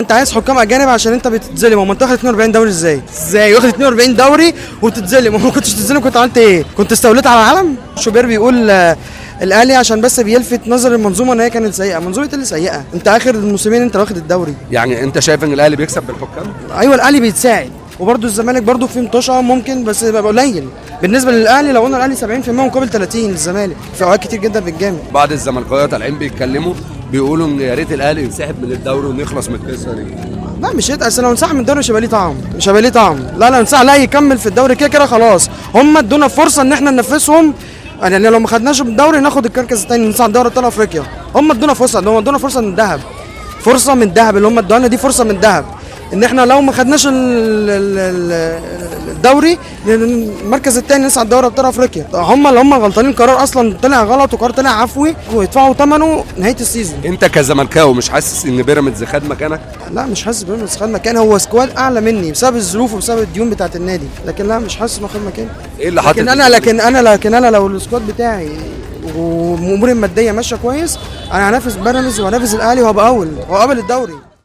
انت عايز حكام اجانب عشان انت بتتظلم. وما انت واخد 42 دوري ازاي واخد 42 دوري وتتظلم؟ وما كنتش تتظلم كنت عملت ايه؟ كنت استوليت على العالم. شوبير بيقول الاهلي عشان بس بيلفت نظر المنظومه ان هي كانت سيئه. منظومه اللي سيئه؟ انت اخر الموسمين انت واخد الدوري. يعني انت شايف ان الاهلي بيكسب بالحكام؟ ايوه الاهلي بيتساعد، وبرده الزمالك برده في مطوشه ممكن بس بيبقى قليل بالنسبه للاهلي. لو قلنا الاهلي 70% مقابل 30 للزمالك، في اوقات كتير جدا بالجامد. بعض الزملكاويه طالعين بيتكلموا بيقولوا ان يا ريت الاهلي ينسحب من الدوري ونخلص من القصه دي. لا مش اصل لو انسحب من الدوري مش هيبقى ليه طعم، مش هيبقى ليه طعم. لا لا انسحب، لا يكمل في الدوري كده كده خلاص. هم ادونا فرصه ان احنا ننافسهم، يعني لو ما خدناش الدوري ناخد الكركس الثاني نصعد دوري ابطال افريقيا. هم ادونا فرصه، هم ادونا فرصه من ذهب، فرصه من ذهب اللي هم ادوها لنا دي، فرصه من ذهب ان احنا لو ما خدناش الدوري المركز الثاني نصعد دوري ابطال افريقيا. هم اللي هم غلطانين، قرار اصلا طلع غلط وقرار طلع عفوي ويدفعوا ثمنه نهايه السيزون. انت كزملكاوي مش حاسس ان بيراميدز خد مكانك؟ لا مش حاسس بيراميدز خد مكان، هو سكواد اعلى مني بسبب الظروف وبسبب الديون بتاعت النادي، لكن لا مش حاسس انه خد مكان. ايه اللي حاطط؟ لكن انا لو السكواد بتاعي واموري الماديه ماشيه كويس انا هنافس بيراميدز وهنافس الاهلي وهبقى اول وهقابل الدوري.